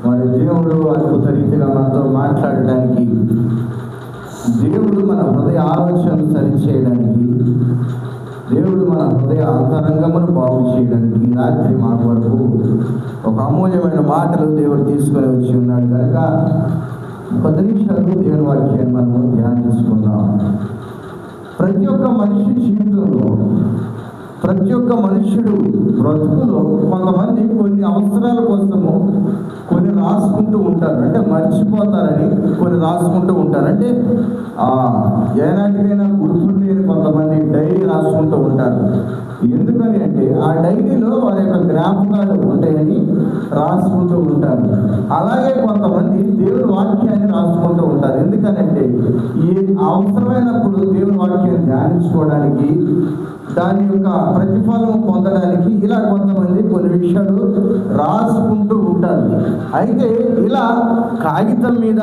మరి దేవుడు అద్భుత రీతిగా మనతో మాట్లాడడానికి, దేవుడు మన హృదయ ఆలోచనలు సరిచేయడానికి, దేవుడు మన హృదయ అంతరంగమును బాగు చేయడానికి రాత్రి మా వరకు ఒక అమూల్యమైన మాటలు దేవుడు తీసుకొని వచ్చి ఉన్నాడు కనుక 10 నిమిషాలు దేవుని వాక్యాన్ని మనము ధ్యానించుకుందాం. ప్రతి ఒక్క మనిషి జీవితంలో, ప్రతి ఒక్క మనుష్యుడు బ్రతుకులో కొంతమంది కొన్ని అవసరాల కోసము కొన్ని రాసుకుంటూ ఉంటారు. అంటే మర్చిపోతారని కొన్ని రాసుకుంటూ ఉంటారు. అంటే ఏనాటికైనా గుర్తుండేది కొంతమంది డైరీ రాసుకుంటూ ఉంటారు. ఎందుకని అంటే ఆ డైరీలో వారి యొక్క జ్ఞాపకాలు ఉంటాయని రాసుకుంటూ ఉంటారు. అలాగే కొంతమంది దేవుని వాక్యాన్ని రాసుకుంటూ ఉంటారు. ఎందుకనంటే ఈ అవసరమైనప్పుడు దేవుని వాక్యాన్ని ధ్యానించుకోవడానికి, దాని యొక్క ప్రతిఫలం పొందడానికి ఇలా కొంతమంది కొన్ని విషయాలు రాసుకుంటూ ఉంటారు. అయితే ఇలా కాగితం మీద,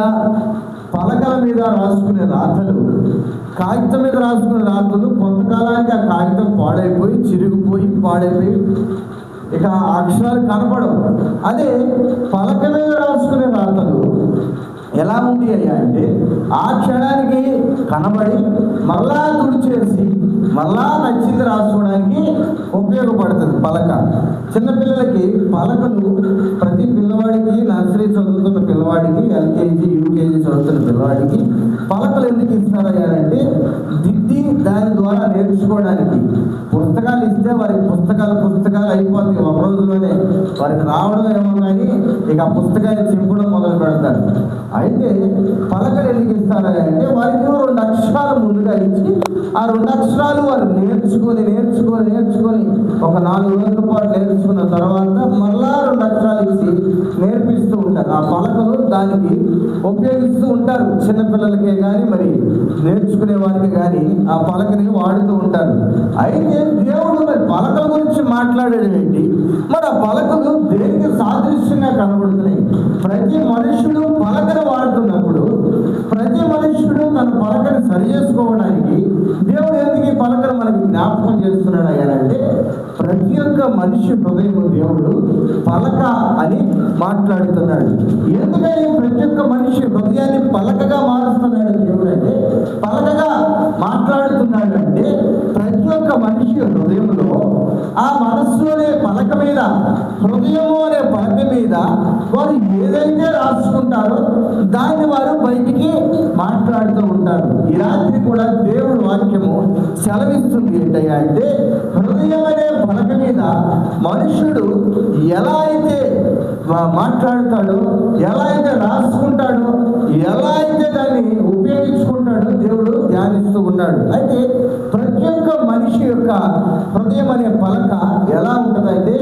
పలకల మీద రాసుకునే రాతలు, కాగితం మీద రాసుకునే రాతలు కొంతకాలానికి ఆ కాగితం పాడైపోయి, చిరిగిపోయి, పాడైపోయి ఇక అక్షరాలు కనపడవు. అదే పలక మీద రాసుకునే రాతలు ఎలా ఉంది అయ్యా అంటే ఆ క్షణానికి కనబడి మళ్ళా తుడిచేసి మళ్ళా నచ్చింది రాసుకోవడానికి ఉపయోగపడుతుంది పలక. చిన్నపిల్లలకి పలకలు ప్రతి పిల్లవాడికి, నర్సరీ చదువుతున్న పిల్లవాడికి, ఎల్కేజీ యూకేజీ చదువుతున్న పిల్లవాడికి పలకలు ఎందుకు ఇస్తారంటే దిద్ది దాని ద్వారా నేర్చుకోవడానికి. పుస్తకాలు ఇస్తే వారికి పుస్తకాలు అయిపోతాయి ఒక రోజులోనే, వారికి రావడం ఏమో కానీ ఇక ఆ పుస్తకాన్ని చింపడం మొదలు పెడతారు. అయితే పలకలు ఎందుకు ఇస్తారంటే వారికి 2 అక్షరాలు ముందుగా ఇచ్చి ఆ 2 అక్షరాలు వారు నేర్చుకొని ఒక 4 రోజుల పాటు నేర్చుకున్న తర్వాత మళ్ళా 2 అక్షరాలు ఇచ్చి నేర్పిస్తూ ఉంటారు. ఆ పలకలు దానికి ఉపయోగిస్తూ ఉంటారు. చిన్నపిల్లలకే కానీ మరి నేర్చుకునే వారికి కానీ ఆ పలకని వాడుతూ ఉంటారు. అయితే దేవుడు మరి పలకల గురించి మాట్లాడేది ఏంటి? మరి ఆ పలకలు దేనికి సాదృశ్యంగా కనబడుతున్నాయి? ప్రతి మనుషుడు పలకను వాడుతున్నప్పుడు, ప్రతి మనుషుడు తన పలకను సరి చేసుకోవడానికి దేవుడు ఎందుకు ఈ పలకను మనకు జ్ఞాపకం చేస్తున్నాడు అయ్యారంటే ప్రతి ఒక్క మనిషి హృదయం దేవుడు పలక అని మాట్లాడుతున్నాడు. ఎందుకని ప్రతి ఒక్క మనిషి హృదయాన్ని పలకగా మారుస్తున్నాడు దేవుడు అంటే, పలకగా మాట్లాడుతున్నాడు అంటే ప్రతి ఒక్క మనిషి హృదయంలో ఆ మనస్సు అనే పలక మీద, హృదయము అనే పలక మీద వారు ఏదైతే రాసుకుంటారో దాన్ని వారు బయటికి మాట్లాడుతూ ఉంటారు. ఈ రాత్రి కూడా దేవుడు వాక్యము సెలవిస్తుంది ఏంటయ్యా అంటే హృదయం అనే పలక మీద మనుషుడు ఎలా అయితే మాట్లాడుతాడో, ఎలా అయితే రాసుకుంటాడో, ఎలా అయితే దాన్ని ఉపయోగించుకుంటాడో దేవుడు ధ్యానిస్తూ ఉన్నాడు. అయితే ప్రతి ఒక్క మనిషి యొక్క హృదయం అనే పలక ఎలా ఉంటుందంటే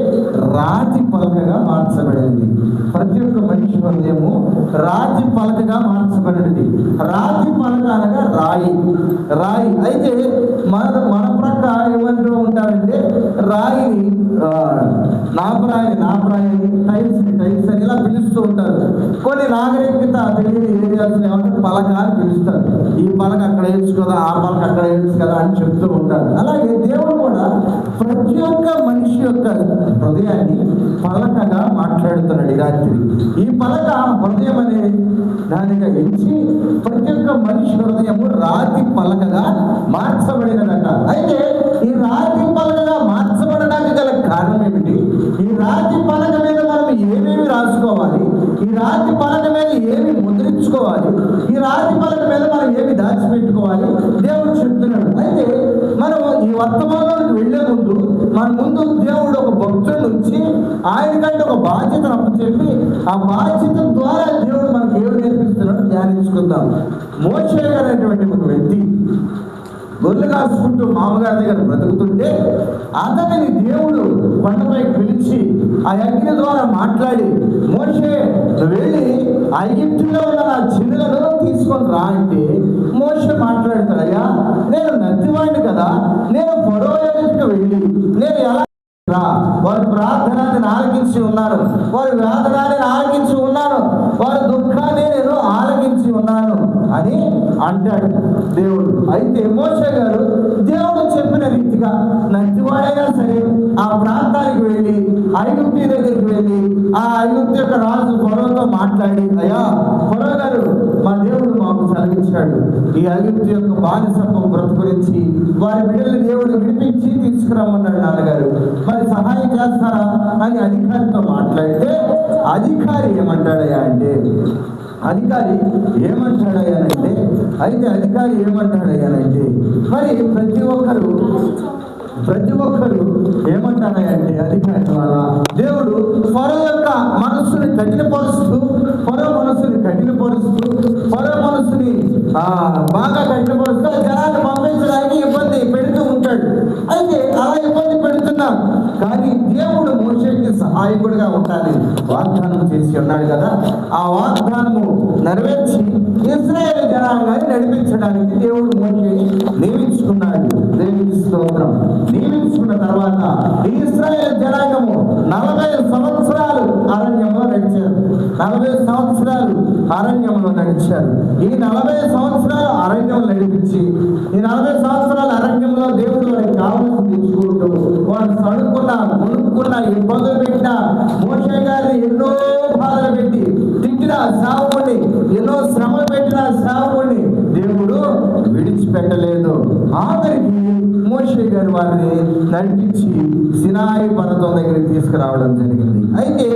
రాతి పలకగా మార్చబడింది. ప్రతి ఒక్క మనిషి హృదయము రాతి పలకగా మార్చబడింది. రాతి పలక అనగా రాయి. అయితే మన ప్రక్క ఏమంటూ ఉంటారంటే రాయిని నాపరాయిని టైల్స్ అని ఇలా పిలుస్తూ ఉంటారు. కొన్ని నాగరికత తెలియని ఏరియాస్ ఏమంటే పలక అని పిలుస్తారు. ఈ పలక అక్కడ వేయచ్చు కదా, ఆ పలక అక్కడ వేయచ్చు కదా అని చెప్తూ ఉంటారు. అలాగే దేవుడు కూడా ప్రతి ఒక్క మనిషి యొక్క హృదయాన్ని పలకగా మాట్లాడుతున్నాడు ఈ రాత్రి. ఈ పలక హృదయం అనే దానిగా ఎంచి ప్రతి ఒక్క మనిషి హృదయము రాతి పలకగా మార్చబడినదట. అయితే ఈ రాతి పలకగా మార్చబడడానికి గల కారణం ఏమిటి? ఈ రాతి పలక మీద మనం ఏమేమి రాసుకోవాలి? ఈ రాతి పలక మీద ఏమి ముద్రించుకోవాలి? ఈ రాతి పలక మీద మనం ఏమి దాచిపెట్టుకోవాలి? దేవుడు చెప్తున్నాడు. అయితే మనం ఈ వర్తమానానికి వెళ్లే ముందు మన ముందు దేవుడు ఒక భక్తుడు వచ్చి ఆయనకంటే ఒక బాధ్యతను అప్పచెప్పి ఆ బాధ్యత ద్వారా దేవుడు మనకి ఏమి నేర్పిస్తున్నాడో ధ్యానించుకుందాం. మోషే అనేటువంటి ఒక వ్యక్తి గొర్రెలు కాసుకుంటూ మామగారి దగ్గర బ్రతుకుతుంటే అతనిని దేవుడు కొండపైకి పిలిచి ఆ అగ్ని ద్వారా మాట్లాడి, మోషే వెళ్ళి ఐగుప్తులో ఉన్న నా చిన్నలను తీసుకొని రా అంటే మోషే మాట్లాడతాడు, అయ్యా నేను నత్తివాడిని కదా, నేను ఫరో ఎదుటికి వెళ్ళి నేను ఎలా వారి ప్రార్థనాన్ని ఆలకించి ఉన్నాను, వారి వేదనాన్ని ఆలకించి ఉన్నాను, వారి దుఃఖాన్ని నేను ఆలకించి ఉన్నాను అని అంటాడు దేవుడు. అయితే మోషే గారు దేవుడు చెప్పిన రీతిగా నచ్చివాడైనా సరే ఆ ప్రాంతానికి వెళ్ళి ఐగుప్తు దగ్గరికి వెళ్ళి ఆ ఐగుప్తు యొక్క రాజు ఫరోతో ఫరోతో మాట్లాడి, అయ్యా ఫరో గారు, మా దేవుడు మాకు సెలవిచ్చాడు, ఈ ఐగుప్తు యొక్క బానిసత్వం బ్రతుకు నుంచి వారి బిడ్డలు దేవుడు విడిపించి తీసుకురమ్మన్నాడు నాన్నగారు, మరి సహాయం చేస్తారా అని అధికారితో మాట్లాడితే అధికారి ఏమంటాడయ్యా అంటే మరి ప్రతి ఒక్కరు ఏమంటారంటే అధికారి ద్వారా దేవుడు ఫరో యొక్క మనస్సుని కఠినపరుస్తూ ఫరో మనస్సుని బాగా కఠినపరుస్తూ జనాన్ని పంపించడానికి ఇబ్బంది పెడుతూ ఉంటాడు. అయితే అలా ఇబ్బంది పెడుతున్నాం, కానీ దేవుడు మోషేకి సహాయకుడిగా ఉంటానని వాగ్దానం చేసి ఉన్నాడు కదా. ఆ వాగ్దానము నెరవేర్చి ఇశ్రాయేలు జనాంగాన్ని నడిపించడానికి దేవుడు మోషేని నియమించుకున్నాడు. దేవునికి స్తోత్రం. నియమించుకున్న తర్వాత ఈ ఇశ్రాయేలు జనాంగము 40 సంవత్సరాలు అరణ్యంలో నడిచారు. 40 సంవత్సరాలు అరణ్యంలో నడిచారు. ఈ 40 సంవత్సరాలు అరణ్యం నడిపించి ఈ 40 సంవత్సరాల అరణ్యంలో దేవుడు వారికి కావాల్సి తెచ్చుకుంటూ వారు మునుక్కున్న ఇబ్బందులు పెట్టిన మోషే గారిని ఎన్నో బాధలు పెట్టి తిట్టిన సేవకుడిని, ఎన్నో శ్రమలు పెట్టిన సేవకుడిని దేవుడు విడిచిపెట్టలేదు. ఆఖరికి మోషే గారు వారిని నడిపించి సినాయి పర్వతం దగ్గరికి తీసుకురావడం జరిగింది. అయితే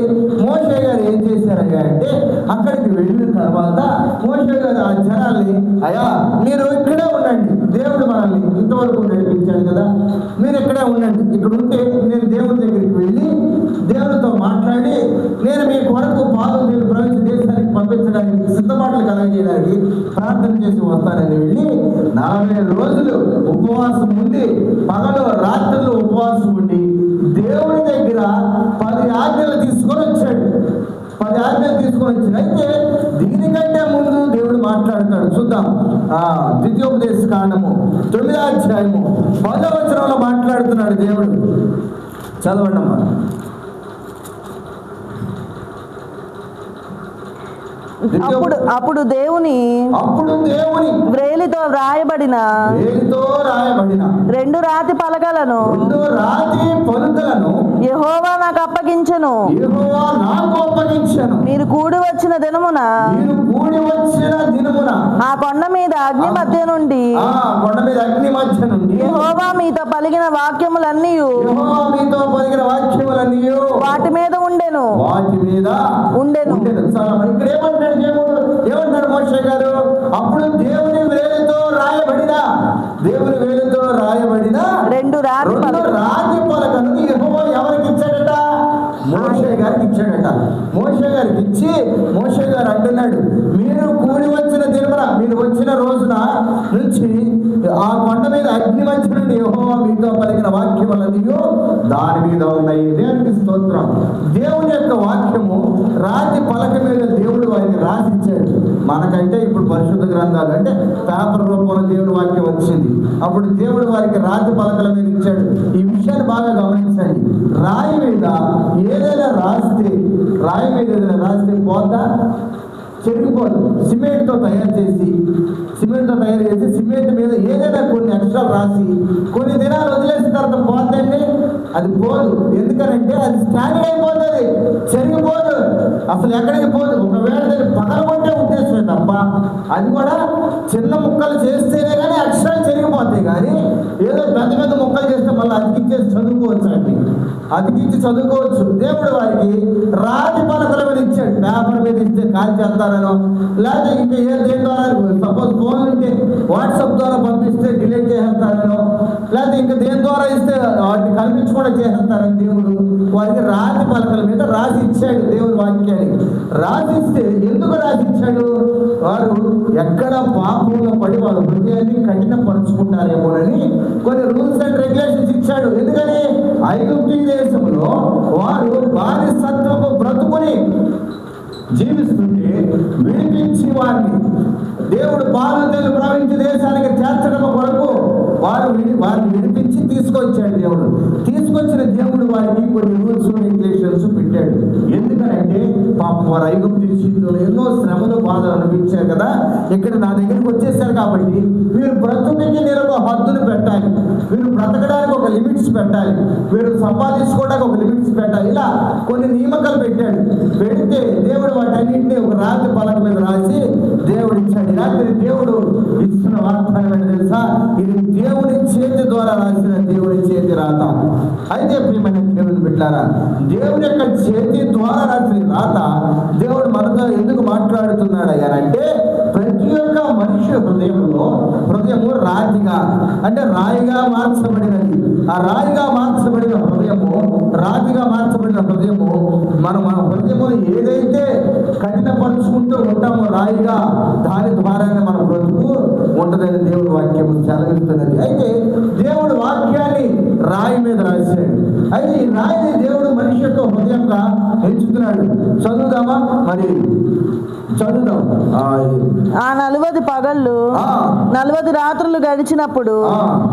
మోషే గారు ఏం చేశారయ్యా అంటే అక్కడికి వెళ్ళిన తర్వాత మోషే గారు ఆ జనాల్ని, అయ్యా మీరు ఇక్కడే ఉండండి, దేవుడు మనల్ని ఇంతవరకు నడిపించాడు కదా, మీరు ఇక్కడే ఉండండి, ఇక్కడ ఉంటే నేను దేవుడి దగ్గరికి వెళ్ళి దేవుడితో మాట్లాడి నేను మీ కొరకు పాలు ప్రపంచ దేశానికి పంపించడానికి సిద్ధపాట్లు కలగజేయడానికి ప్రార్థన చేసి వస్తానని వెళ్ళి 40 రోజులు ఉపవాసం ఉండి, పగలు రాత్రులు ఉపవాసం ఉండి దేవుడి దగ్గర 10 ఆజ్ఞలు తీసుకొని వచ్చాడు. 10 ఆజ్ఞలు తీసుకొని వచ్చాడు. అయితే దీనికంటే ముందు దేవుడు మాట్లాడతాడు. చూద్దాం. ద్వితీయోపదేశ కాండము 9వ అధ్యాయము 10వ వచనంలో మాట్లాడుతున్నాడు దేవుడు. చదవండి అమ్మా. అప్పుడు దేవుని వ్రేలితో వ్రాయబడిన 2 రాతి పలకలను యెహోవా నాకు అప్పగించెను. మీరు కూడి వచ్చిన దినమున ఆ కొండ మీద అగ్ని మధ్య నుండి యెహోవా మీతో పలికిన వాక్యములన్నీ వాటి మీద ఉండెను. ఏమన్నాడు మోషే గారు? అప్పుడు దేవుని వేలుతో రాయబడిన 2 రాతి పలకలను యెహోవా ఎవరికి ఇచ్చాడట? మోషే గారికి ఇచ్చాడట. మోషే గారికి ఇచ్చి మోషే గారు అంటున్నాడు, మీరు కూడి వచ్చిన దినమున, మీరు వచ్చిన రోజున నుంచి ఆ కొండ మీద అగ్ని మధ్య నుండి యెహోవా మీతో పలికిన వాక్యములన్నీ దాని మీద ఉన్నాయి. దేవునికి స్తోత్రం. దేవుని యొక్క వాక్యము రాతి పలక మీద దేవుడు వారికి రాసిచ్చాడు. మనకంటే ఇప్పుడు పరిశుద్ధ గ్రంథాలు అంటే పేపర్ రూపంలో దేవుని వాక్యం వచ్చింది. అప్పుడు దేవుడు వారికి రాతి పలకల మీద ఇచ్చాడు. ఈ విషయాన్ని బాగా గమనించండి. రాయి మీద ఏదైనా రాస్తే పోతా చెరిగిపోదు. సిమెంట్తో తయారు చేసి సిమెంట్ మీద ఏదైనా కొన్ని అక్షరాలు రాసి కొన్ని దినాలు వదిలేసిన తర్వాత పోతండి, అది పోదు. ఎందుకనంటే అది స్టాండర్డ్ అయిపోతుంది, చెరిగిపోదు, అసలు ఎక్కడికి పోదు. ఒకవేళ దాన్ని పగలగొట్టే ఉద్దేశమే తప్ప అది కూడా చిన్న ముక్కలు చేస్తేనే కానీ అక్షరాలు చెరిగిపోతాయి. కానీ ఏదో పెద్ద ముక్కలు చేస్తే మళ్ళీ అతికిచ్చేసి చదువుకోవచ్చు అండి, అతికిచ్చి చదువుకోవచ్చు. దేవుడు వారికి రాతి పలకల మీద ఇచ్చాడు. పేపర్ మీద ఇస్తే కాల్ చేస్తారనో, లేకపోతే ఇంకా దేని ద్వారా, సపోజ్ ఫోన్ ఉంటే వాట్సాప్ ద్వారా పంపిస్తే డిలీట్ చేసేస్తారనో, లేకపోతే ఇంకా దేని ద్వారా ఇస్తే వాటిని కల్పించకుండా చేసేస్తారని దేవుడు వారికి రాతి పలకల మీద రాసి ఇచ్చాడు. దేవుని వాక్యాన్ని రాసిస్తే ఎందుకు రాసిచ్చాడు? వారు ఎక్కడ పాపంలో పడి వారు హృదయాన్ని కఠినపరుచుకుంటారేమోనని కొన్ని రూల్స్ అండ్ రెగ్యులేషన్స్ ఇచ్చాడు. ఎందుకని? ఐగుప్తు దేశంలో వారు బానిసత్వపు బ్రతుకుని జీవిస్తుంటే విడిపించి వారిని దేవుడు పాలు ప్రవహించి దేశానికి చేర్చడం కొరకు వారిని విడిపించి తీసుకొచ్చాడు. తీసుకొచ్చిన దేవుడు వారికి కొన్ని రూల్స్ రెగ్యులేషన్స్ పెట్టాడు. ఎందుకనంటే పాపం వారు ఐగుప్తు దేశంలో ఎన్నో శ్రమలు బాధలు అనిపించారు కదా, ఇక్కడ నా దగ్గరికి వచ్చేసారు కాబట్టి వీరు బ్రతుకుకి నేను ఒక హద్దులు పెట్టాలి, వీరు బ్రతకడానికి ఒక లిమిట్స్ పెట్టాలి, వీరు సంపాదించుకోవడానికి ఒక లిమిట్స్ పెట్టాలి. ఇలా కొన్ని నియామకాలు పెట్టాడు. పెడితే దేవుడు వాటన్నిటిని తర్వాత దేవుడు మనతో ఎందుకు మాట్లాడుతున్నాడు అయ్యానంటే, ప్రతి ఒక్క మనిషి హృదయము రాతిగా అంటే రాయిగా మార్చబడినది. ఆ రాయిగా మార్చబడిన హృదయము, రాతిగా మార్చబడిన హృదయము, మన హృదయము ఏదైతే కఠినపరుచుకుంటూ ఉంటామో రాయిగా, దాని ద్వారానే మన బ్రతుకు ఉంటుందని దేవుడు వాక్యము సెలవిస్తున్నది. అయితే దేవుడు వాక్యాన్ని రాయి మీద రాశాడు. అయితే ఈ రాయిని దేవుడు మనిషి యొక్క హృదయంగా ఎంచుతున్నాడు. చదువుదామా? మరి చదువుదాం. ఆ 40 పగళ్ళు 40 రాత్రులు గడిచినప్పుడు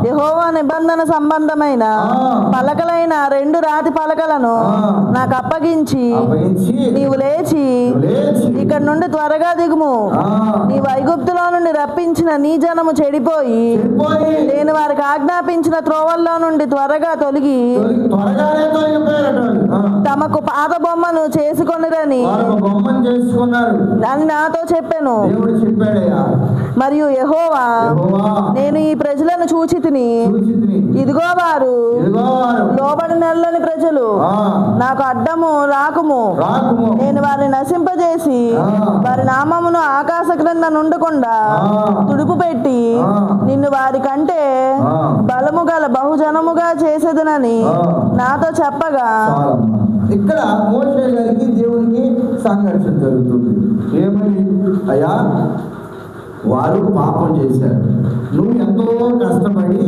యెహోవా నిబంధన సంబంధమైన పలకలైన 2 రాతి పలకలను నాకు అప్పగించి, నీవు లేచి ఇక్కడ నుండి త్వరగా దిగుము. నీవు ఐగుప్తులో నుండి రప్పించిన నీ జనము చెడిపోయి నేను వారికి ఆజ్ఞాపించిన త్రోవల్లో నుండి త్వరగా తొలగి తమకు పాత బొమ్మను చేసుకొనిరని అని నాతో చెప్పాను. మరియు యెహోవా, నేను ఈ ప్రజలను చూచితిని, ఇదిగో వారు లోబడి నెల్లని ప్రజలు, నాకు అడ్డము రాకుము. నేను వారిని నశింపజేసి వారి నామమును ఆకాశ క్రింద నుండకుండా తుడుపు పెట్టి నిన్ను వారి కంటే బలము గల బహుజనముగా చేసేదనని నాతో చెప్పగా, ఇక్కడ మోషే గారికి దేవునికి సంఘర్షణ జరుగుతుంది. ఏమని? అయ్యా, వారు పాపం చేశారు, నువ్వు ఎంతో కష్టపడి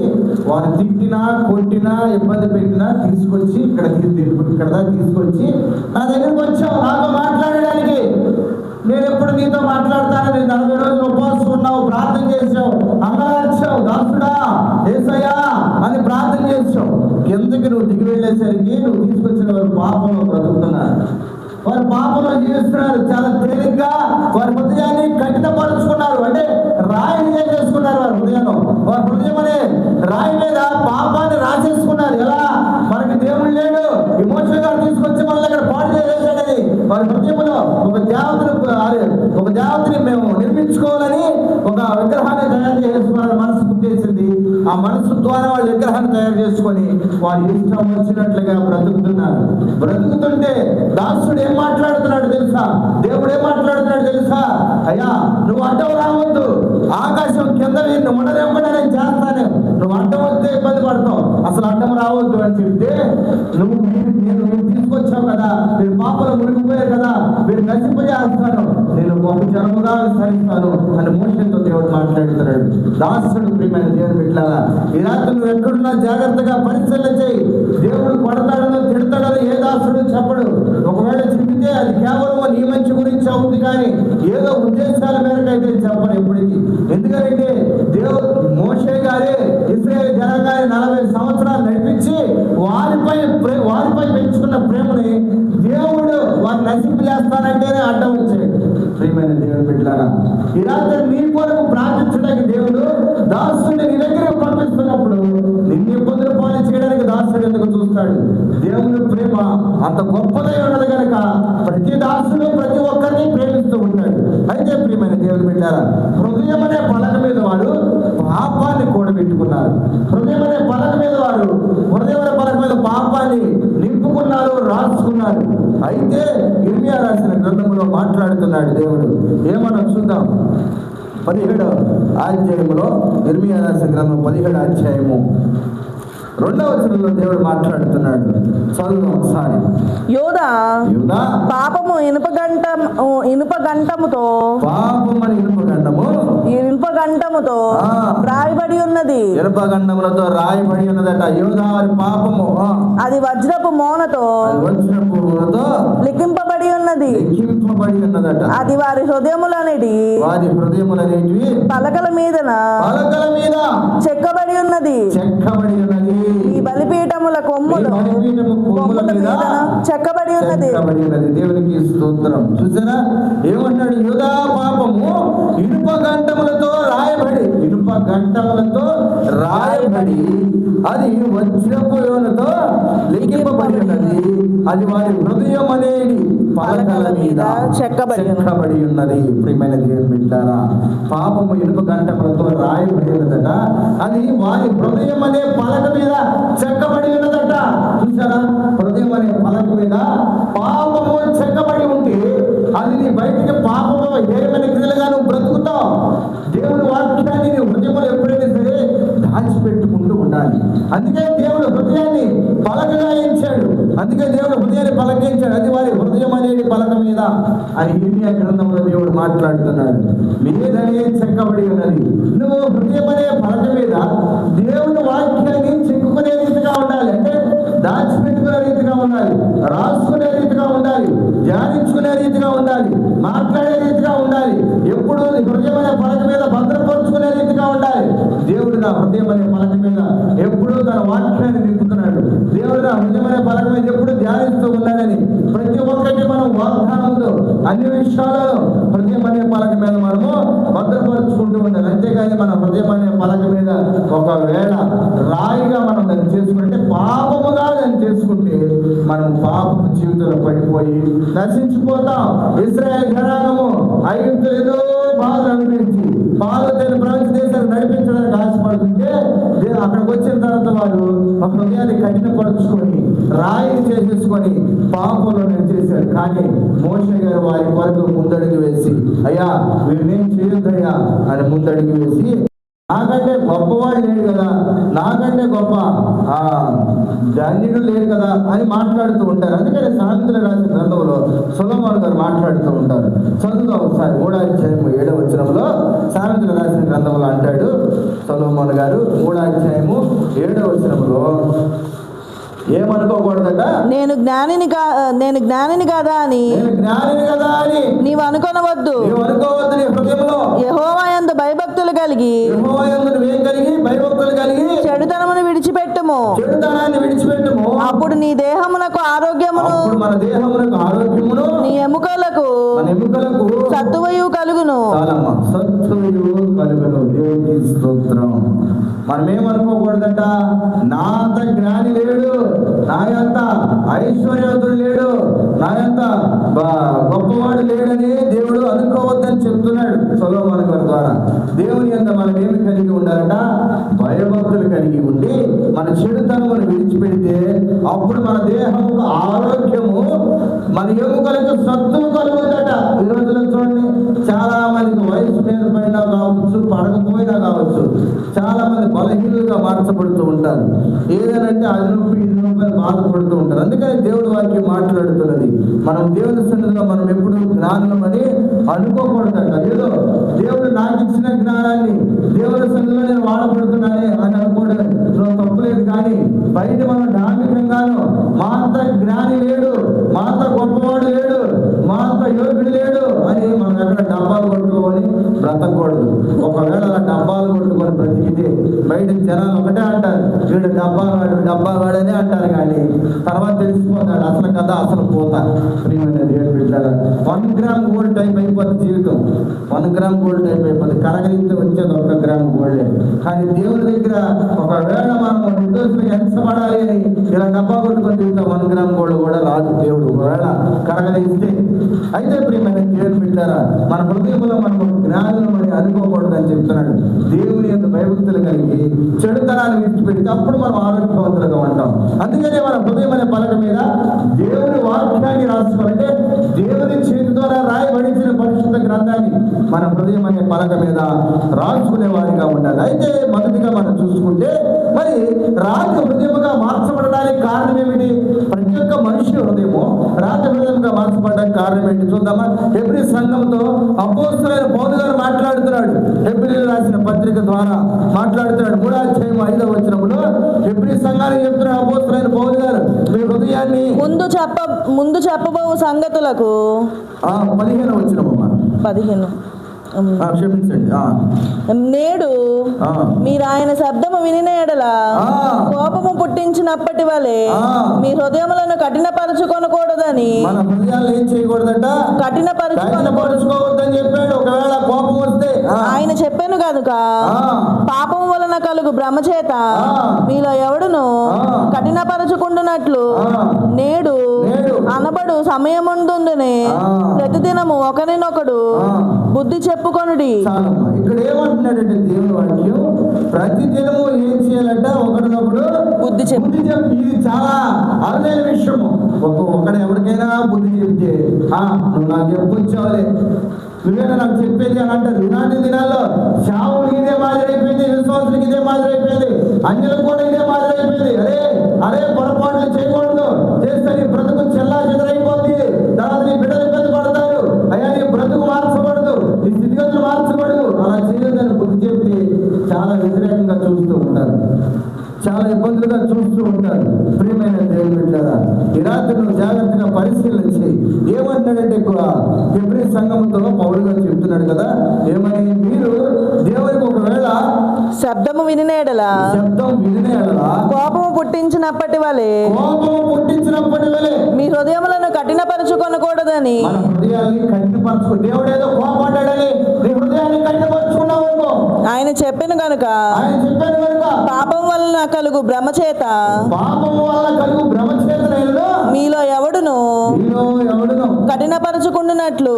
వారు తిట్టినా కొట్టినా ఇబ్బంది పెట్టినా తీసుకొచ్చి ఇక్కడ తీసుకొచ్చి నా దగ్గరకు వచ్చావు నాతో మాట్లాడడానికి. నేను ఎప్పుడు నీతో మాట్లాడతాను? నేను 40 రోజులు ఉపవాసం ఉన్నావు, ప్రార్థన చేసావు, అంగలార్చావు, దాసుడా యేసయ్యా అని ప్రార్థన చేసావు. ఎందుకు నువ్వు దిగి వెళ్ళేసరికి నువ్వు తీసుకొచ్చిన వారు పాపంలో బ్రతుకుతున్నారు, వారు పాపంలో జీవిస్తున్నారు. చాలా తేలిగ్గా వారి హృదయాన్ని కఠినపరుచుకున్నారు. అంటే రాయిని ఏం చేసుకున్నారు? వారి హృదయం అనే రాయి మీద పాపాన్ని రాసేసుకున్నారు. ఎలా? మనకి దేవుడు లేడు, ఎమోషనల్ తీసుకొచ్చి మన దగ్గర పాడు చేసేసాడని వారి హృదయంలో ఒక దేవతని మేము నిర్మించుకోవాలని ఒక విగ్రహాన్ని తయారు చేసుకోవాలని మనసు పుట్టేసింది. ఆ మనసు ద్వారా వాళ్ళు విగ్రహాన్ని తయారు చేసుకొని వారి ఇష్టం వచ్చినట్లుగా బ్రతుకుతున్నారు. బ్రతుకుతుంటే దాసుడు ఏం మాట్లాడుతున్నాడు తెలుసా? దేవుడు ఏం మాట్లాడుతున్నాడు తెలుసా? అయ్యా, నువ్వు అడ్డం రావద్దు, ఆకాశం కింద నిన్ను ఉండలేకుండా నేను చేస్తాను, నువ్వు అడ్డం వస్తే ఇబ్బంది పడతావు, అసలు అడ్డం రావద్దు అని చెప్తే, నేను తీసుకొచ్చావు కదా, మీరు పాపలో మునిగిపోయారు కదా, మీరు నశింపజేస్తాను, నేను గొప్ప జనముగా విస్తరిస్తాను అని మోషేతో దేవుడు మాట్లాడుతున్నాడు. దాసుడు ప్రియమైన దేవుని బిడ్డలారా, ఈ రాత్రి నువ్వు ఎక్కడున్నా జాగ్రత్తగా పరిశీలన చేయి. దేవుడు కొడతాడనో తిడతాడనో ఏ దాసుడు చెప్పడు. ఒకవేళ చెబితే అది కేవలం నీ మంచి గురించి అవుతుంది, కానీ ఏదో ఉద్దేశాల మేరకైతే చెప్పను ఎప్పటికీ. ఎందుకంటే దేవుడు మోషే గారే ఇశ్రాయేలు జనాంగాన్ని 40 సంవత్సరాలు నడిపించి వారిపై పెంచుకున్న ప్రేమని దేవుడు వారిని నశింపు చేస్తానంటేనే అడ్డం వచ్చాడు. ప్రియమైన దేవుని బిడ్డలారా, ఈ రాత్రి నీ కొరకు ప్రార్థించడానికి దేవుడు దాసుని నీ దగ్గర పంపిస్తున్నప్పుడు నిన్ను ఇబ్బందులు పాలు చేయడానికి దాసుడు ఎందుకు చూస్తాడు? దేవుని ప్రేమ అంత గొప్పదై ఉన్నది కనుక ప్రతి దాసుడు ప్రతి ఒక్కరిని ప్రేమిస్తూ ఉంటాడు. అయితే ప్రియమైన దేవుని బిడ్డలారా, హృదయం అనే పలక మీద వారు పాపాన్ని కూడబెట్టుకున్నారు. హృదయం అనే పలక మీద పాపాన్ని నింపుకున్నారు, రాసుకున్నారు. అయితే ఇర్మియా రాసిన గ్రంథంలో మాట్లాడుతున్నాడు దేవుడు. ఏమన్నా చూద్దాం. 17వ అధ్యాయములో ఇర్మియా రాసిన గ్రంథం 17వ అధ్యాయము 2వ వచనంలో దేవుడు మాట్లాడుతున్నాడు. చదువు ఒకసారి. యోధా పాపము ఇనుప గంటముతో రాయబడి ఉన్నది. ఇనుప గంటములతో రాయబడి ఉన్నదట. యోధా వారి పాపము అది వజ్రపు మోనతో లిఖింపబడి ఉన్నదట. అది వారి హృదయములనేటివి పలకల మీద చెక్కబడి ఉన్నది. ఈ బలిపీఠముల కొమ్ముల మీద చెక్కబడి ఉన్నది. దేవునికి స్తోత్రం. చూసారా ఏమన్నాడు? యోధా పాపము ఇనుప గంటములతో రాయబడి రాయబడి అది వజ్రపు యోనతో లిఖింపబడి ఉన్నది, అది వారి హృదయం అనేది పలకల మీద చెక్కబడి ఉన్నది. ప్రియమైన దేవుని బిడ్డలారా, పాపము ఇనుప గంటములతో రాయబడి ఉన్నదట, అది వారి హృదయం అనే పలక మీద చెక్కబడి ఉన్నదట. చూసారా, హృదయం అనే పలక మీద పాపము చెక్కబడి ఉంటే అది నీ బయటికి పాపము ఏమైనా క్రియలుగా నువ్వు బ్రతుకుతావు. దేవుని వాక్యాన్ని నీ హృదయంలో ఎప్పుడైనా సరే దాచిపెట్టుకుంటూ ఉండాలి. అందుకే దేవుడు హృదయాన్ని పలకగా ఎంచాడు. అందుకే దేవుడు హృదయాన్ని పలకించాడు. అది వారి హృదయం అనేది పలక మీద అని ఇర్మియా గ్రంథంలో దేవుడు మాట్లాడుతున్నాడు. మీదనే చెక్కబడి ఉన్నది. నువ్వు హృదయం అనే పలక మీద దేవుని వాక్యాన్ని చెక్కుకునే రీతిగా ఉండాలి. అంటే దాచిపెట్టుకునే రీతిగా ఉండాలి, రాసుకునే రీతిగా ఉండాలి, ధ్యానించుకునే రీతిగా ఉండాలి, మాట్లాడే రీతిగా ఉండాలి. ఎప్పుడు హృదయం అనే పలక మీద భద్రపరుచుకునే రీతిగా ఉండాలి. దేవుడు నా హృదయం అనే పలక మీద ఎప్పుడు తన వాక్యాన్ని నింపుతున్నాడు. దేవుడు నా హృదయం అనే పలక మీద ఎప్పుడు ధ్యానిస్తూ ఉన్నాడని ప్రతి ఒక్కటి మనం వాగ్దానంతో అన్ని విషయాలలో హృదయం అనే పలక మీద మనము భద్రపరుచుకుంటూ ఉండాలి. అంతేగాని మన హృదయం అనే పలక మీద ఒకవేళ రాయిగా మనం దాన్ని చేసుకుంటే, పాపముగా దాన్ని చేసుకుంటే మనం పాపపు జీవితంలో పడిపోయి నశించిపోతాం. ఇశ్రాయేలు జనాంగము ఐగుప్తులు ఏదో బాధ అనిపించి పాలతైన ప్రపంచ దేశాన్ని నడిపించడానికి ఆశపడుతుంటే అక్కడికి వచ్చిన తర్వాత వారు ఒక హృదయాన్ని కఠినపరుచుకొని రాయిని చేసేసుకొని పాపంలో చేశారు. కానీ మోషే గారు వారి కొరకు ముందడుగు వేసి, అయ్యా వీరినేం చేయొద్దయ్యా అని ముందడుగు వేసి, నాకంటే గొప్పవాడు లేడు కదా, నాకంటే గొప్ప ధన్యుడు లేడు కదా అని మాట్లాడుతూ ఉంటారు. అందుకని సామెతలు రాసిన గ్రంథంలో సొలొమోను గారు మాట్లాడుతూ ఉంటారు. చదువుతాం ఒకసారి 3వ అధ్యాయం 7వ వచనంలో సామెతలు రాసిన గ్రంథంలో అంటాడు సొలొమోను గారు 3వ అధ్యాయం 7వ వచనంలో ఏమనుకోకూడదట, నేను జ్ఞానిని కాదా అని నీవు అనుకోనవద్దు. నీ హృదయంలో యెహోవా యందు భయభక్తులు కలిగి చెడుతనమును విడిచిపెట్టుము. అప్పుడు నీ దేహమునకు ఆరోగ్యమును, మన దేహమునకు ఆరోగ్యమును, నీ ఎముకలకు సత్తువయు కలుగును. దేవునికి స్తోత్రం. మనం ఏమనుకోకూడదట, నా అంత జ్ఞాని లేడు, నా అంత ఐశ్వర్యవంతుడు లేడు, నా అంత గొప్పవాడు లేడని దేవుడు అనుకోవద్దని చెప్తున్నాడు సొలొమోను గారి ద్వారా. దేవుని అంత మనం ఏమి కలిగి ఉండాలట, భయభక్తులు కలిగి ఉండి మన చెడుతనమును విడిచిపెడితే అప్పుడు మన దేహముకు ఆరోగ్యము, మన ఎముకలకు సత్తువు కలుగుతుందట. ఈ రోజుల్లో చూడండి, చాలా మందికి వయసు మీద పైన కావచ్చు, పడకపోయినా కావచ్చు, చాలా మంది బలహీనులుగా మార్చబడుతూ ఉంటారు. ఏదనంటే అది నొప్పి ఇది నొప్పి బాధపడుతూ ఉంటారు. అందుకని దేవుడు వారికి మాట్లాడుతున్నది, మనం దేవుని సన్నిధిలో మనం ఎప్పుడు జ్ఞానమని అనుకోకూడదట. ఏదో దేవుడు నాకు ఇచ్చిన జ్ఞానాన్ని దేవుని సన్నిధిలో నేను వాడబడుతున్నానే అని అనుకోవడం తప్పులేదు. కానీ బయట మనం ధార్మికంగాను మా అంత జ్ఞాని లేడు, మా అంత గొప్పవాడు లేడు, మా అంత యోగుడు లేడు అని మనం ఎక్కడ డబ్బాలు కొట్టుకొని బ్రతకూడదు. ఒకవేళ అలా డబ్బాలు కొట్టుకొని బ్రతికితే బయట జనాలు ఒకటే అంటారు, వీడు డబ్బాగాడనే అంటారు. కానీ తర్వాత తెలిసిపోతాడు అసలు కదా, అసలు పోతా. ప్రియమైన దేవుని బిడ్డలారా, 1 గ్రామ్ గోల్డ్ టైప్ అయిపోతుంది జీవితం. 1 గ్రామ్ గోల్డ్ టైప్ అయిపోతుంది. కరగలిస్తే వచ్చేది 1 గ్రామ్ గోల్డే. కానీ దేవుడి దగ్గర ఒకవేళ మనం నిర్దోషులకు ఎంచబడాలి అని ఇలా డబ్బా కొట్టుకొని తిరుగుతాం, 1 గ్రామ్ గోల్డ్ కూడా రాదు దేవుడు ఒకవేళ కరగలిస్తే. అయితే ప్రియమైన దేవుని బిడ్డలారా, మన హృదయంలో మనం జ్ఞానం అని అనుకోకూడదు అని చెప్తున్నాడు. దేవుని యొక్క భయభక్తులు కలిగి చెడుతనాన్ని విడిచిపెడితే అప్పుడు మనం ఆరోగ్యవంతులుగా ఉంటాం. అందుకనే మన హృదయం అనే పలక మీద దేవుని వాక్యాన్ని రాసుకోవాలంటే దేవుని చేతి ద్వారా రాయబడించిన పరిశుద్ధ గ్రంథాన్ని మన హృదయం అనే పలక మీద రాసుకునే వారిగా ఉండాలి. అయితే మొదటిగా మనం చూసుకుంటే, మరి రాజ హృదయముగా మార్చబడడానికి కారణం ఏమిటి? ప్రతి ఒక్క మనిషి హృదయము రాజ హృదయంగా మార్చబడడానికి కారణం ఏంటి చూద్దామా? హెబ్రీ సంఘంతో అపోస్తలుడైన పౌలు గారు మాట్లాడుతున్నాడు. హెబ్రీయులకు రాసిన పత్రిక ద్వారా మాట్లాడుతున్నాడు. 3వ అధ్యాయం 5వ వచనంలో హెబ్రీ సంఘానికి చెప్తున్నాడు అపోస్తలుడైన పౌలు గారు, మీ హృదయాన్ని ముందు చెప్పబోవు సంగతులకు 15వ వచనమమ్మా 15 క్షమించండి. నేడు మీరు ఆయన శబ్దము వినిన ఎడల కోపము పుట్టించినప్పటి వలె మీ హృదయములను కఠినపరచుకొనకూడదని. మన హృదయాలు ఏం చేయకూడదట, కఠినపరచుకోవద్దని చెప్పాడు. ఒకవేళ కోపం వస్తే ఆయన చెప్పాను కనుక పాపం వలన కలుగు భ్రమ చేత మీలో ఎవడును కఠినపరచుకుంటున్నట్లు నేడు అనబడు సమయముందునే ప్రతిదినము ఒకరినొకడు బుద్ధి చెప్పుకొనుడి. ఇక్కడ ఏమంటున్నాడంటే దేవుని వాక్యం, ప్రతి దినము ఏం చేయాలంట, ఒకరినొకడు బుద్ధి చెప్పు. ఇది చాలా అరుదైన విషయము. ఒకడు ఎవరికైనా బుద్ధి చెప్తే నువ్వు నాకు చెప్పొచ్చావులే, నువ్వేనా నాకు చెప్పేది అని అంటారు. ఇలాంటి దినాల్లో శావులకి ఇదే మాదిరి అయిపోయింది, విశ్వాసులకి ఇదే మాదిరి అయిపోయింది, అన్యులకు కూడా ఇదే మాదిరి అయిపోయింది. అరే పొరపాట్లు చేయకూడదు, చేస్తే నీ బ్రతుకు చెల్లా చెదరైపోద్ది, తర్వాత నీ బిడ్డలు ఇబ్బంది పడతారు, అయ్యా నీ బ్రతుకు మార్చబడదు, నీ స్థితిగతులు మార్చబడదు, అలా చేయొద్దని బుద్ధి చెప్తే చాలా వ్యతిరేకంగా చూస్తూ ఉంటారు, చాలా ఇబ్బందులుగా చూస్తూ ఉంటారు. ప్రియమైన దేవుని బిడ్డలారా, ఈ రాత్రి నువ్వు జాగ్రత్తగా పరిశీలించి ఏమంటాడంటే హెబ్రీ సంఘంతో పౌలు గారు చెప్తున్నాడు కదా, ఏమని, మీరు దేవునికి ఒకవేళ శబ్దం వినినేడలా కోపము పుట్టించినప్పటి వలె మీ హృదయములను కఠినపరచుకొనకూడదని. మన హృదయాన్ని కఠినపరచుకో, దేవుడు ఏదో కోపడ్డాడని నీ హృదయాన్ని కఠినపరచుకున్నావు అనుకో. ఆయన చెప్పాను కనుక పాపం వలన కలుగు భ్రమ చేత మీలో ఎవడును కఠినపరచుకుంటున్నట్లు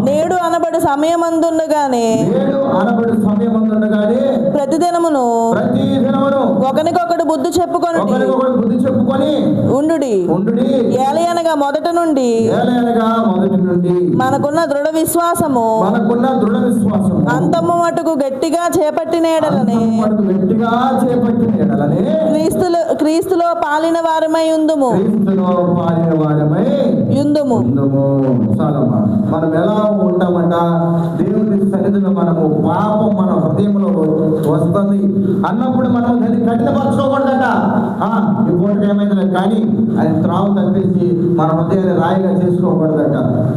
నేడు అనబడు సమయమందుండగానే ప్రతిదినమును ఒకరికొకడు బుద్ధి చెప్పుకొని ఉండుడి. ఏలయనగా మొదట నుండి మనకున్న దృఢ విశ్వాసము అంతము మటుకు గట్టిగా చేపట్టినేడలని క్రీస్తులో పాలిన వారమై యుందుము. మనం ఎలా ఉంటామంట, దేవుని సన్నిధిలో మనము పాపం మన హృదయంలో వస్తుంది అన్నప్పుడు మనం దాన్ని కఠినపరచుకోకూడదట. ఇంకోటి ఏమైంది కానీ అది త్రావు తప్పించి మన హృదయాన్ని రాయిగా చేసుకోకూడదట,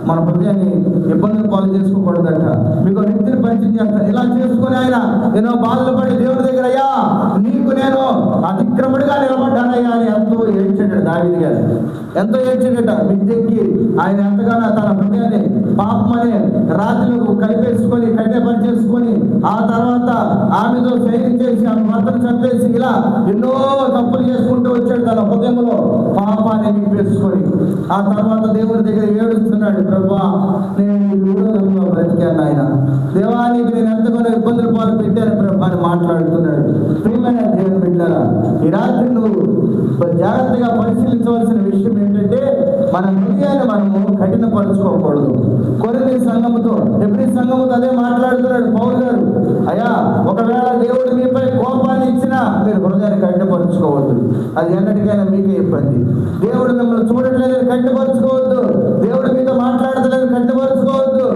మన హృదయాన్ని ఇబ్బందులు పాలు చేసుకోకూడదట. మీకు వ్యక్తిని పరిచయం చేస్తాను, ఇలా చేసుకుని ఆయన ఎన్నో బాధలు పడి దేవుడి దగ్గర, అయ్యా నీకు నేను అతిక్రముడిగా నిలబడ్డానయ్యా అని ఎంతో ఏడ్చాడు దావీదు గారు, ఎంతో ఏడ్చాడట. మిద్దెక్కి ఆయన ఎంతగానో తన హృదయాన్ని పాపమనే రాత్రులకు కలిపేసుకొని కఠినపరిచేసుకొని ఆ తర్వాత ఆమెతో సైన్ చేసి ఆమె భర్తను చంపేసి ఇలా ఎన్నో తప్పులు చేసుకుంటూ వచ్చాడు తన హృదయంలో పాపాన్ని నింపేసుకొని. ఆ తర్వాత దేవుడి దగ్గర ఏడుస్తున్నాడు, ప్రభా నేను ఈ విరోధంలో బ్రతికాను, ఆయన దేవానికి నేను ఎంతగానో ఇబ్బందులు పాలు పెట్టాను ప్రభా అని మాట్లాడుతున్నాడు. ప్రియమైన దేవుని బిడ్డలారా, ఈ రాత్రి నువ్వు జాగ్రత్తగా పరిశీలించవలసిన విషయం ఏంటంటే, మన హృదయాన్ని మనము కఠినపరచుకోకూడదు. కొరింథీ సంఘముతో హెబ్రీ సంఘముతో అదే మాట్లాడుతున్నాడు పౌలు గారు, అయ్యా ఒకవేళ దేవుడు మీపై కోపాన్ని ఇచ్చినా మీరు హృదయాన్ని కఠినపరచుకోవద్దు, అది ఎన్నటికైనా మీకే ఇబ్బంది. దేవుడు మిమ్మల్ని చూడట్లేదని కఠినపరచుకోవద్దు, దేవుడు మీతో మాట్లాడతలేదు కఠినపరచుకోవద్దు.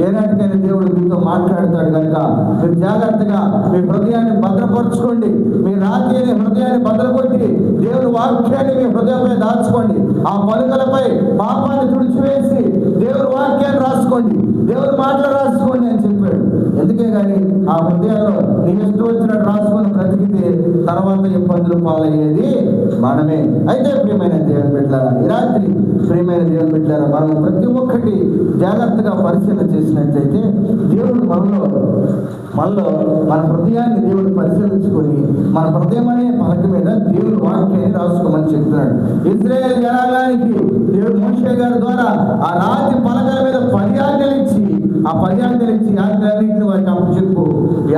ఏనాటికైనా దేవుడు మీతో మాట్లాడతాడు కనుక మీరు జాగ్రత్తగా మీ హృదయాన్ని భద్రపరచుకోండి. మీ రాత్రిని హృదయాన్ని భద్రకొట్టి దేవుని వాక్యాన్ని మీ హృదయంపై దాచుకోండి. ఆ పలుకలపై పాపాన్ని తుడిచివేసి దేవుని వాక్యాన్ని రాసుకోండి, దేవుని మాటలు రాసుకోండి అని చెప్పాడు. ఎందుకే కానీ ఆ హృదయాల్లో నీ ఇష్టం వచ్చినట్టు రాసుకొని బ్రతికితే తర్వాత ఇబ్బందులు పాలయ్యేది మనమే. అయితే ప్రియమైన దేవుని బిడ్డలారా, ఈ రాత్రి ప్రియమైన దేవుని బిడ్డలారా, మనం ప్రతి ఒక్కటి జాగ్రత్తగా పరిశీలన చేసినట్లయితే దేవుడు మనలో మన హృదయాన్ని దేవుడు పరిశీలించుకొని మన హృదయం అనే పలక మీద దేవుని వాక్యాన్ని రాసుకోమని చెప్తున్నాడు. ఇశ్రాయేలు జనాంగానికి దేవుడు మోషే గారి ద్వారా ఆ రాతి పలకల మీద 10 ఆజ్ఞలు ఇచ్చి ఆజ్ఞలన్నింటిని వారికి అప్పు చెప్పు, ఈ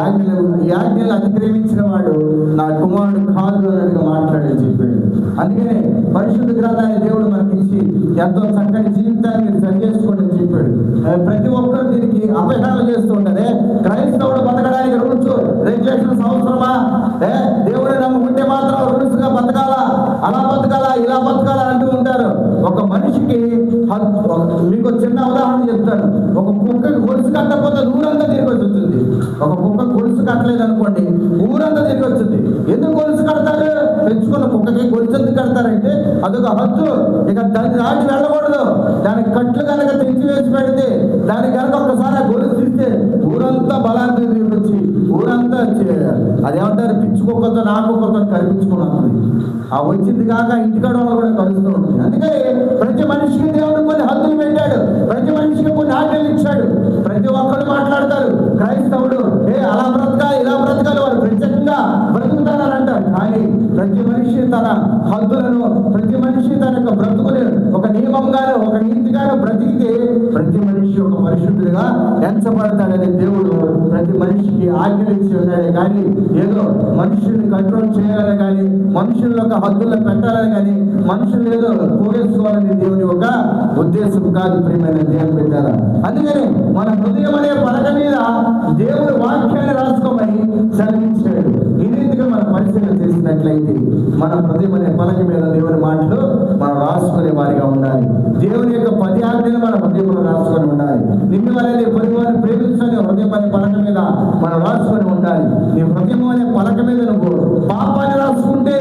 ఆజ్ఞలు అతిక్రమించిన వాడు నా కుమారుడు కాదు అన్నట్టుగా మాట్లాడి చెప్పాడు. అందుకనే పరిశుద్ధ గ్రంథాన్ని దేవుడు మనకి ఇచ్చి ఎంతో చక్కటి జీవితాన్ని మీరు సరి చేసుకోండి అని చెప్పాడు. ప్రతి ఒక్కరు దీనికి అపహరణ చేస్తూ ఉంటారే, క్రైస్తవుడు బతకడానికి రూల్స్ రెగ్యులేషన్స్ అవసరమా? దేవుడు నమ్ముకుంటే మాత్రం రూల్స్ గా బతకాలా, అలా బతకాలా, ఇలా బతకాలా అంటూ ఉంటారు. ఒక మనిషికి మీకు చిన్న ఉదాహరణ చెప్తాను. ఒక కుక్కకి గొలుసు కట్టకపోతే ఊరంతా తిరిగి వచ్చింది. ఒక కుక్క గొలుసు కట్టలేదు అనుకోండి, ఊరంతా తిరిగి వచ్చింది. ఎందుకు గొలుసు కడతారు? పెంచుకున్న కుక్కకి గొలుసు ఎందుకు కడతారంటే అదొక హద్దు, ఇక దాన్ని దాటి వెళ్ళకూడదు. దానికి కట్లు కనుక తెచ్చివేసి పెడితే దానికి కనుక ఒక్కసారి గొలుసు తీస్తే ఊరంతా బలాన్ని తిరిగి వచ్చి ఊరంతా అదేమంటారు, పిచ్చి కుక్కతో నా కుక్కతో కనిపించుకున్నది. ఆ వచ్చింది కాక ఇంటికాడ కూడా కలుస్తూ ఉంటుంది. అందుకే ప్రతి మనిషికి దేవుడు క్రైస్తవుడు అలా బ్రతకాలి ఇలా బ్రతకాలి, వారు ప్రత్యేకంగా బ్రతుకుతారని అంటారు. కానీ ప్రతి మనిషి తన హద్దులను, ప్రతి మనిషి తన యొక్క బ్రతుకుని ఒక నియమంగాను ఒక నీతిగాను బ్రతికితే ప్రతి మనిషి ఒక పరిశుద్ధుడిగా ఎంచబడతాడని దేవుడు ప్రతి మనిషికి ఆజ్ఞలించి ఉన్నాడే. కానీ ఏదో మనుషుల్ని కంట్రోల్ చేయాలని కానీ, మనుషుల యొక్క హద్దుల్లో పెట్టాలని కానీ, మనుషులు ఏదో పోగేసుకోవాలని దేవుని ఒక ఉద్దేశం కాదు. ప్రియమైన దేవుని పెట్టారా, అందుకని మన హృదయం అనే పలక మీద దేవుడు వాక్యాన్ని రాసుకోమని సెలవించాడు. ఈ రీతిగా మనం పరిశీలన చేసినట్లయితే మన హృదయం అనే పలక మీద దేవుని మాటలు మనం రాసుకునే వారిగా ఉండాలి. దేవుని యొక్క 10 ఆజ్ఞలు మన హృదయంలో రాసుకొని ఉండాలి. నిన్ను అనేది పొరుగువారిని ప్రేమించని హృదయం అనే పలక మీద మనం రాసుకొని ఉండాలి. నీ హృదయం అనే పలక మీద నువ్వు పాపాన్ని రాసుకుంటే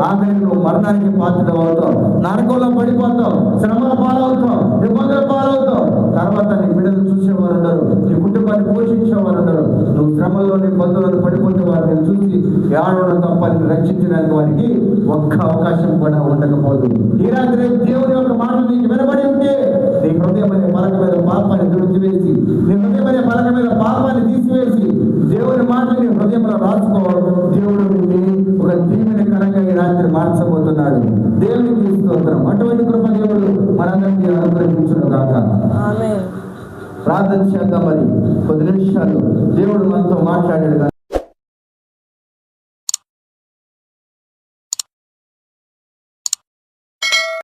ఆఖరి నువ్వు మరణానికి పాత్ర అవుతావు, నరకంలో పడిపోతావు, శ్రమల పాలవుతావు, ఇబ్బందుల పాలవుతావు. తర్వాత నీ బిడ్డలు చూసేవారు ఉండరు, నీ కుటుంబాన్ని పోషించేవారు ఉండరు. నువ్వు శ్రమల్లోని ఇబ్బందులను పడిపోతే వారిని చూసి ఏడవడం తప్ప రక్షించడానికి వారికి ఒక్క అవకాశం కూడా ఉండకపోదు. ఈ రాత్రి దేవుని యొక్క మాటలు నీకు వినబడి ఉంటే నీ హృదయం అనే పలక మీద పాపాన్ని తుడిచివేసి, నీ హృదయం అనే పలక మీద పాపాన్ని తీసివేసి దేవుని మాటలు నీ హృదయంలో రాసుకోవడం దేవుడు ఒక దీవెనకరంగా ఈ రాత్రి మార్చబోతున్నాడు. దేవునికి స్తోత్రం. అటువంటి కృప దేవుడు మనందరికీ అనుగ్రహించును గాక. ఆమేన్. ప్రార్థన చేద్దాం. మరి 10 నిమిషాలు దేవుడు మనతో మాట్లాడాడు.